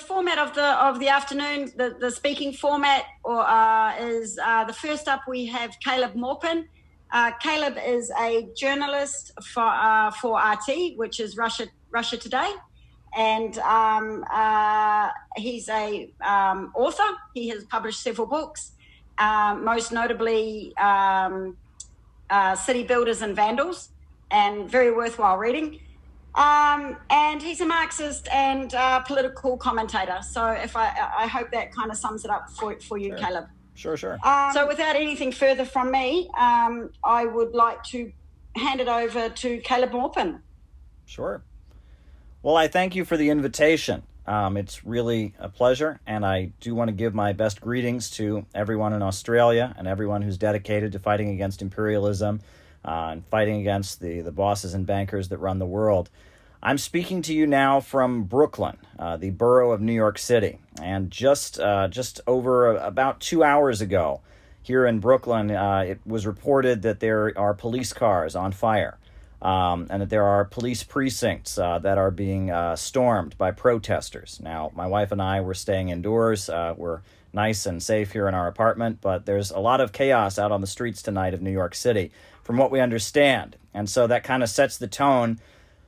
format of the afternoon, the speaking format, is the first up we have Caleb Maupin. Caleb is a journalist for RT, which is Russia Today, and he's a author. He has published several books, most notably City Builders and Vandals, and very worthwhile reading. And he's a Marxist and political commentator. So if I hope that kind of sums it up for you, Sure. Caleb. Sure. So without anything further from me, I would like to hand it over to Caleb Maupin. Sure. Well, I thank you for the invitation. It's really a pleasure, and I do want to give my best greetings to everyone in Australia and everyone who's dedicated to fighting against imperialism and fighting against the bosses and bankers that run the world. I'm speaking to you now from Brooklyn, the borough of New York City. And just over about 2 hours ago, here in Brooklyn, it was reported that there are police cars on fire, and that there are police precincts that are being stormed by protesters. Now, my wife and I were staying indoors. We're nice and safe here in our apartment, but there's a lot of chaos out on the streets tonight of New York City, from what we understand. And so that kind of sets the tone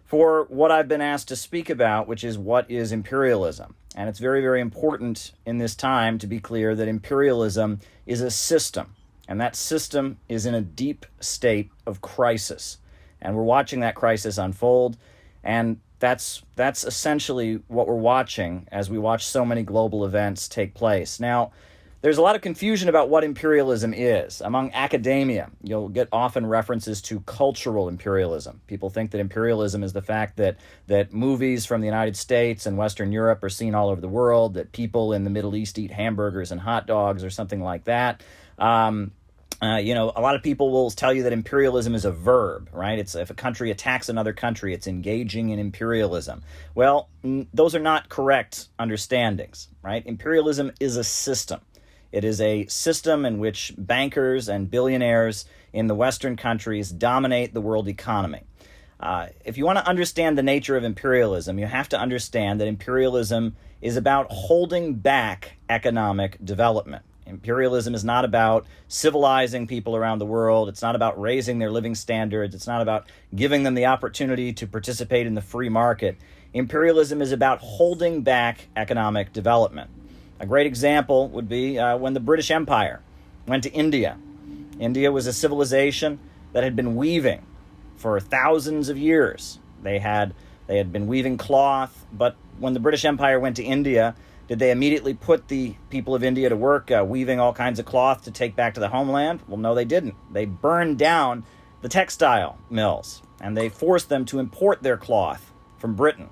for what I've been asked to speak about, which is what is imperialism. And it's very, very important in this time to be clear that imperialism is a system, and that system is in a deep state of crisis. And we're watching that crisis unfold, and that's essentially what we're watching as we watch so many global events take place. Now, there's a lot of confusion about what imperialism is. Among academia, you'll get often references to cultural imperialism. People think that imperialism is the fact that movies from the United States and Western Europe are seen all over the world, that people in the Middle East eat hamburgers and hot dogs or something like that. A lot of people will tell you that imperialism is a verb, right? It's if a country attacks another country, it's engaging in imperialism. Well, those are not correct understandings, right? Imperialism is a system. It is a system in which bankers and billionaires in the Western countries dominate the world economy. If you want to understand the nature of imperialism, you have to understand that imperialism is about holding back economic development. Imperialism is not about civilizing people around the world. It's not about raising their living standards. It's not about giving them the opportunity to participate in the free market. Imperialism is about holding back economic development. A great example would be when the British Empire went to India. India was a civilization that had been weaving for thousands of years. They had been weaving cloth, but when the British Empire went to India, did they immediately put the people of India to work weaving all kinds of cloth to take back to the homeland? Well, no, they didn't. They burned down the textile mills, and they forced them to import their cloth from Britain.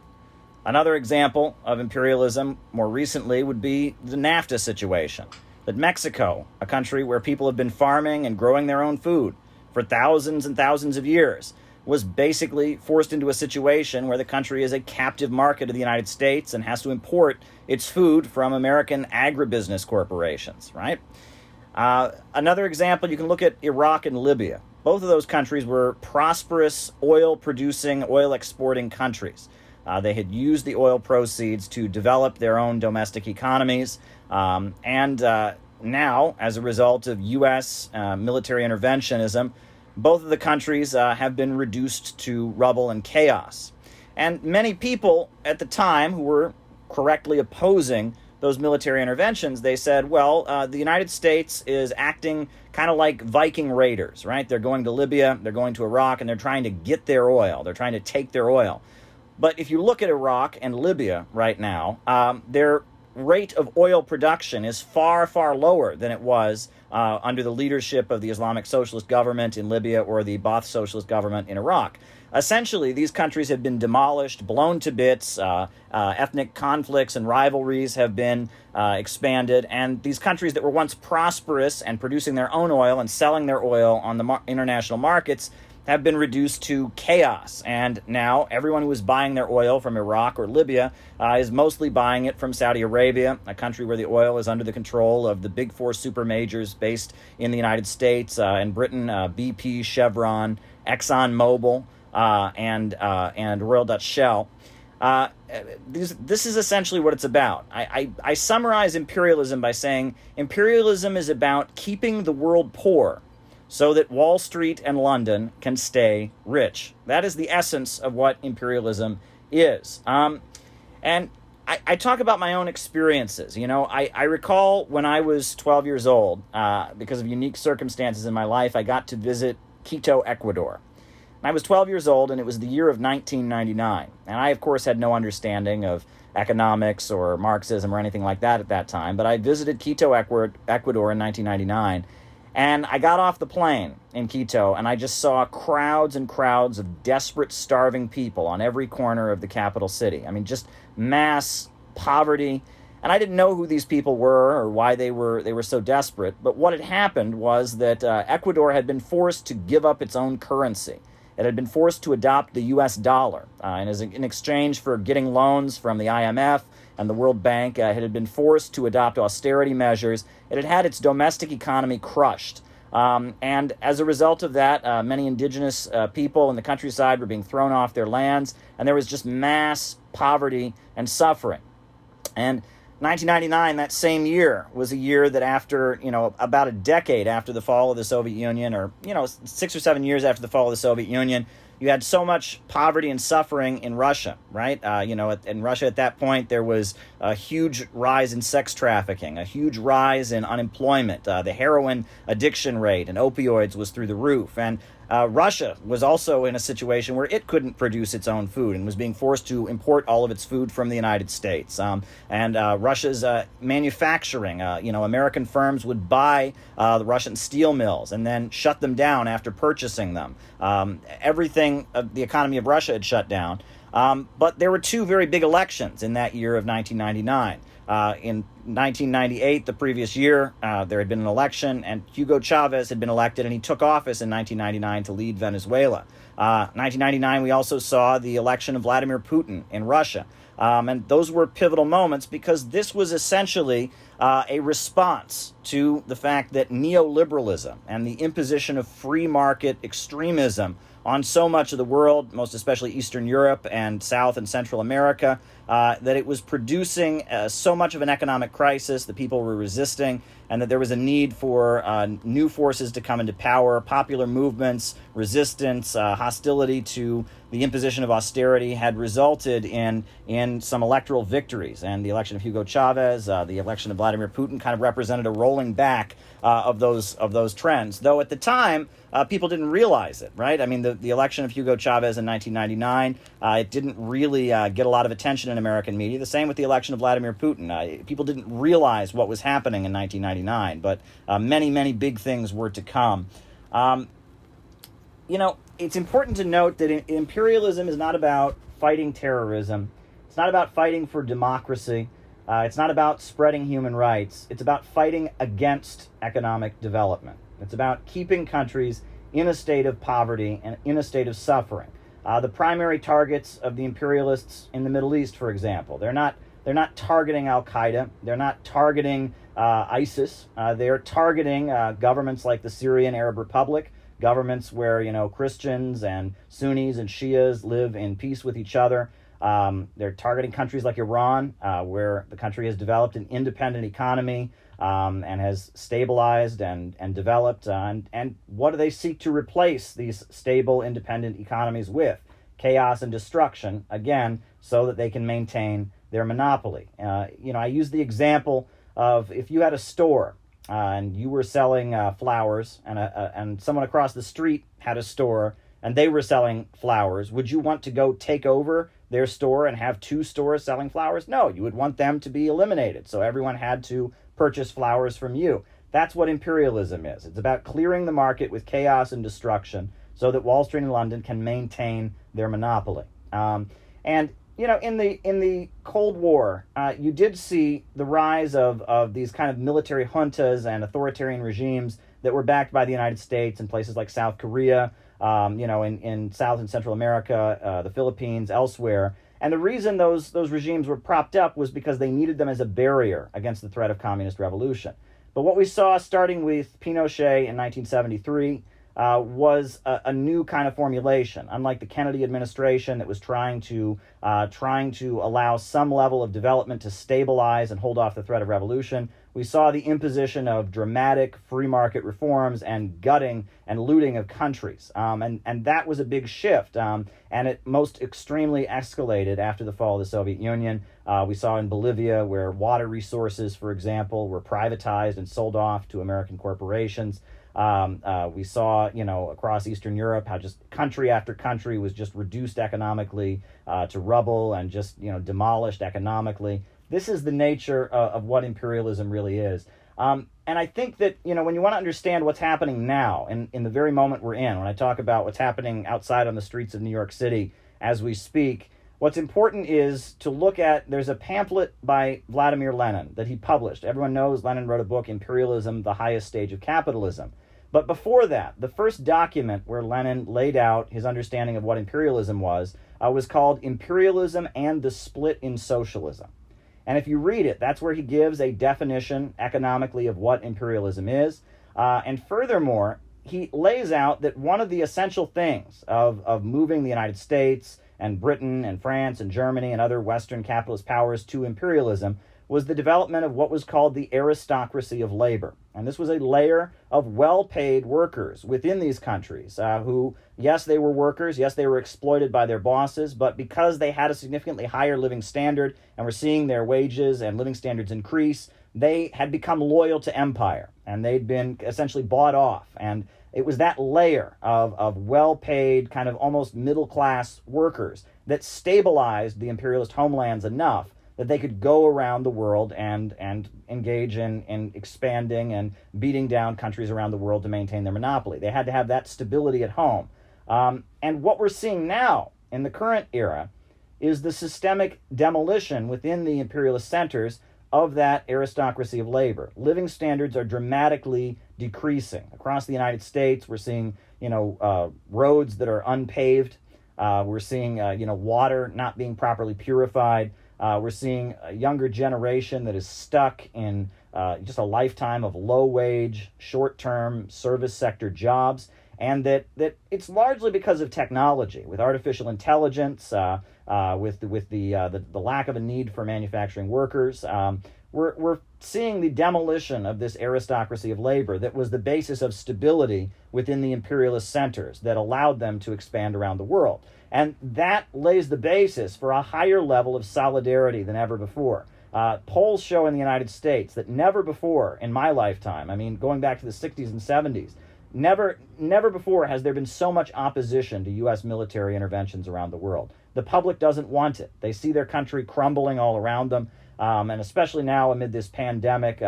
Another example of imperialism more recently would be the Nafta situation. That Mexico, a country where people have been farming and growing their own food for thousands and thousands of years, was basically forced into a situation where the country is a captive market of the United States and has to import its food from American agribusiness corporations, right? Another example, you can look at Iraq and Libya. Both of those countries were prosperous, oil-producing, oil-exporting countries. They had used the oil proceeds to develop their own domestic economies. Now, as a result of U.S. Military interventionism, both of the countries have been reduced to rubble and chaos. And many people at the time who were correctly opposing those military interventions, they said, well, the United States is acting kind of like Viking raiders, right? They're going to Libya, they're going to Iraq, and they're trying to get their oil. They're trying to take their oil. But if you look at Iraq and Libya right now, their rate of oil production is far, far lower than it was under the leadership of the Islamic Socialist government in Libya or the Ba'ath Socialist government in Iraq. Essentially, these countries have been demolished, blown to bits, ethnic conflicts and rivalries have been expanded, and these countries that were once prosperous and producing their own oil and selling their oil on the international markets have been reduced to chaos. And now everyone who is buying their oil from Iraq or Libya is mostly buying it from Saudi Arabia, a country where the oil is under the control of the big four super majors based in the United States and Britain, BP, Chevron, ExxonMobil, and Royal Dutch Shell. This is essentially what it's about. I summarize imperialism by saying imperialism is about keeping the world poor so that Wall Street and London can stay rich. That is the essence of what imperialism is. And I talk about my own experiences. I recall when I was 12 years old, because of unique circumstances in my life, I got to visit Quito, Ecuador. I was 12 years old, and it was the year of 1999. And I, of course, had no understanding of economics or Marxism or anything like that at that time. But I visited Quito, Ecuador in 1999. And I got off the plane in Quito, and I just saw crowds and crowds of desperate, starving people on every corner of the capital city. I mean, just mass poverty. And I didn't know who these people were or why they were so desperate. But what had happened was that Ecuador had been forced to give up its own currency. It had been forced to adopt the U.S. dollar. And as in exchange for getting loans from the IMF and the World Bank, it had been forced to adopt austerity measures. It had had its domestic economy crushed. And as a result of that, many indigenous people in the countryside were being thrown off their lands, and there was just mass poverty and suffering. And 1999, that same year, was a year that after, about a decade after the fall of the Soviet Union, or, 6 or 7 years after the fall of the Soviet Union, you had so much poverty and suffering in Russia, right? In Russia at that point, there was a huge rise in sex trafficking, a huge rise in unemployment. The heroin addiction rate and opioids was through the roof. And Russia was also in a situation where it couldn't produce its own food and was being forced to import all of its food from the United States. And Russia's manufacturing, American firms would buy the Russian steel mills and then shut them down after purchasing them. Everything, the economy of Russia had shut down. But there were two very big elections in that year of 1999. In 1998, the previous year, there had been an election, and Hugo Chavez had been elected, and he took office in 1999 to lead Venezuela. 1999, we also saw the election of Vladimir Putin in Russia. And those were pivotal moments because this was essentially a response to the fact that neoliberalism and the imposition of free market extremism on so much of the world, most especially Eastern Europe and South and Central America, that it was producing so much of an economic crisis that people were resisting, and that there was a need for new forces to come into power. Popular movements, resistance, hostility to the imposition of austerity had resulted in some electoral victories. And the election of Hugo Chavez, the election of Vladimir Putin kind of represented a rolling back of those trends. Though at the time, people didn't realize it, right? I mean, the election of Hugo Chavez in 1999, it didn't really get a lot of attention in American media. The same with the election of Vladimir Putin. People didn't realize what was happening in 1999, but many, many big things were to come. It's important to note that imperialism is not about fighting terrorism. It's not about fighting for democracy. It's not about spreading human rights. It's about fighting against economic development. It's about keeping countries in a state of poverty and in a state of suffering. The primary targets of the imperialists in the Middle East, for example, they're not targeting Al-Qaeda. They're not targeting ISIS. They're targeting governments like the Syrian Arab Republic, governments where, Christians and Sunnis and Shias live in peace with each other. They're targeting countries like Iran, where the country has developed an independent economy and has stabilized and developed. And what do they seek to replace these stable, independent economies with? Chaos and destruction, again, so that they can maintain their monopoly. I use the example of if you had a store and you were selling flowers and someone across the street had a store and they were selling flowers, would you want to go take over their store and have two stores selling flowers? No, you would want them to be eliminated. So everyone had to purchase flowers from you. That's what imperialism is. It's about clearing the market with chaos and destruction so that Wall Street and London can maintain their monopoly. In the Cold War, you did see the rise of these kind of military juntas and authoritarian regimes that were backed by the United States in places like South Korea, in South and Central America, the Philippines, elsewhere. And the reason those regimes were propped up was because they needed them as a barrier against the threat of communist revolution. But what we saw starting with Pinochet in 1973, was a new kind of formulation. Unlike the Kennedy administration that was trying to allow some level of development to stabilize and hold off the threat of revolution, we saw the imposition of dramatic free market reforms and gutting and looting of countries. And that was a big shift. And it most extremely escalated after the fall of the Soviet Union. We saw in Bolivia where water resources, for example, were privatized and sold off to American corporations. We saw, across Eastern Europe how just country after country was just reduced economically to rubble and just, demolished economically. This is the nature of what imperialism really is. And I think that, when you want to understand what's happening now, in the very moment we're in, when I talk about what's happening outside on the streets of New York City as we speak, what's important is to look at, there's a pamphlet by Vladimir Lenin that he published. Everyone knows Lenin wrote a book, Imperialism, the Highest Stage of Capitalism. But before that, the first document where Lenin laid out his understanding of what imperialism was called Imperialism and the Split in Socialism. And if you read it, that's where he gives a definition economically of what imperialism is. And furthermore, he lays out that one of the essential things of moving the United States and Britain and France and Germany and other Western capitalist powers to imperialism was the development of what was called the aristocracy of labor. And this was a layer of well-paid workers within these countries who, yes, they were workers, yes, they were exploited by their bosses, but because they had a significantly higher living standard and were seeing their wages and living standards increase, they had become loyal to empire, and they'd been essentially bought off. And it was that layer of well-paid, kind of almost middle-class workers that stabilized the imperialist homelands enough that they could go around the world and engage in expanding and beating down countries around the world to maintain their monopoly. They had to have that stability at home. And what we're seeing now in the current era is the systemic demolition within the imperialist centers of that aristocracy of labor. Living standards are dramatically decreasing. Across the United States, we're seeing, roads that are unpaved. We're seeing, water not being properly purified. We're seeing a younger generation that is stuck in just a lifetime of low-wage, short-term service sector jobs, and that it's largely because of technology, with artificial intelligence, with the lack of a need for manufacturing workers. We're seeing the demolition of this aristocracy of labor that was the basis of stability within the imperialist centers that allowed them to expand around the world. And that lays the basis for a higher level of solidarity than ever before. Polls show in the United States that never before in my lifetime, going back to the 60s and 70s, never before has there been so much opposition to U.S. military interventions around the world. The public doesn't want it. They see their country crumbling all around them, and especially now amid this pandemic,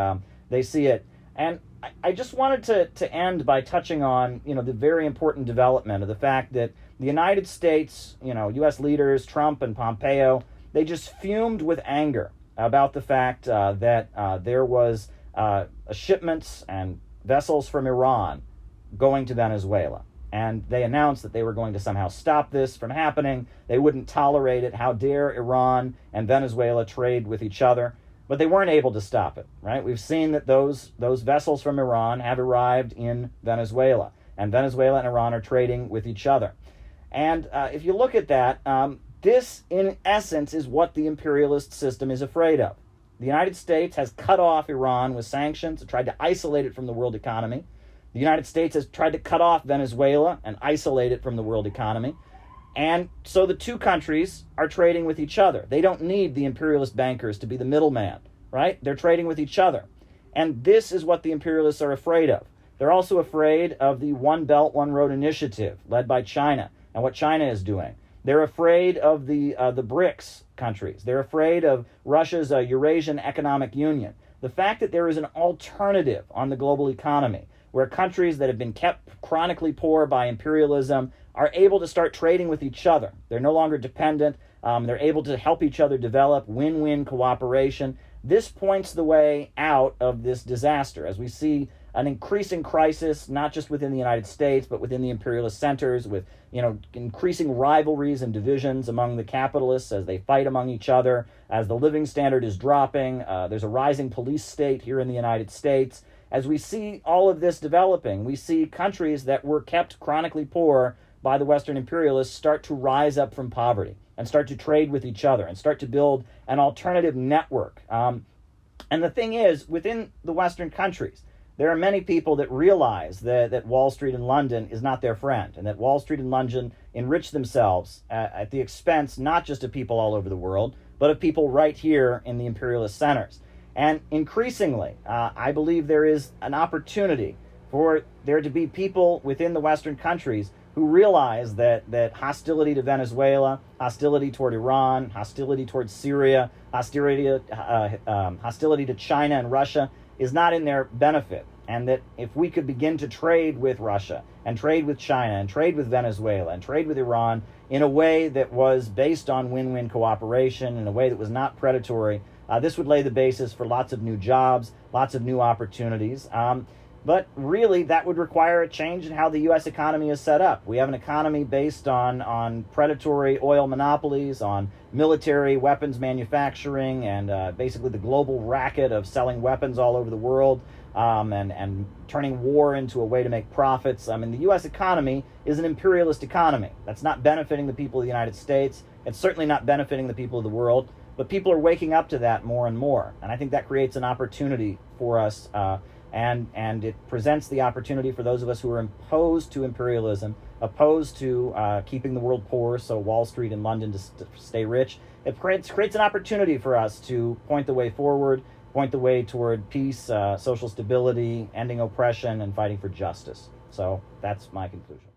they see it. And I just wanted to end by touching on, the very important development of the fact that the United States, U.S. leaders, Trump and Pompeo, they just fumed with anger about the fact that there was shipments and vessels from Iran going to Venezuela. And they announced that they were going to somehow stop this from happening. They wouldn't tolerate it. How dare Iran and Venezuela trade with each other? But they weren't able to stop it, right? We've seen that those vessels from Iran have arrived in Venezuela, and Venezuela and Iran are trading with each other. And if you look at that, this, in essence, is what the imperialist system is afraid of. The United States has cut off Iran with sanctions, tried to isolate it from the world economy. The United States has tried to cut off Venezuela and isolate it from the world economy. And so the two countries are trading with each other. They don't need the imperialist bankers to be the middleman, right? They're trading with each other. And this is what the imperialists are afraid of. They're also afraid of the One Belt, One Road initiative led by China and what China is doing. They're afraid of the BRICS countries. They're afraid of Russia's Eurasian Economic Union. The fact that there is an alternative on the global economy where countries that have been kept chronically poor by imperialism are able to start trading with each other. They're no longer dependent. They're able to help each other develop win-win cooperation. This points the way out of this disaster as we see an increasing crisis, not just within the United States, but within the imperialist centers, with increasing rivalries and divisions among the capitalists as they fight among each other, as the living standard is dropping. There's a rising police state here in the United States. as we see all of this developing, we see countries that were kept chronically poor by the Western imperialists start to rise up from poverty and start to trade with each other and start to build an alternative network. And the thing is, within the Western countries, there are many people that realize that Wall Street and London is not their friend, and that Wall Street and London enrich themselves at the expense not just of people all over the world, but of people right here in the imperialist centers. And increasingly, I believe there is an opportunity for there to be people within the Western countries who realize that hostility to Venezuela, hostility toward Iran, hostility toward Syria, hostility to China and Russia is not in their benefit. And that if we could begin to trade with Russia and trade with China and trade with Venezuela and trade with Iran in a way that was based on win-win cooperation, in a way that was not predatory, this would lay the basis for lots of new jobs, lots of new opportunities. But really, that would require a change in how the U.S. economy is set up. We have an economy based on predatory oil monopolies, on military weapons manufacturing, and basically the global racket of selling weapons all over the world, and turning war into a way to make profits. I mean, the U.S. economy is an imperialist economy. That's not benefiting the people of the United States. It's certainly not benefiting the people of the world. But people are waking up to that more and more. And I think that creates an opportunity for us, and it presents the opportunity for those of us who are opposed to imperialism, opposed to keeping the world poor so Wall Street and London to stay rich. It creates an opportunity for us to point the way forward, point the way toward peace, social stability, ending oppression, and fighting for justice. So that's my conclusion.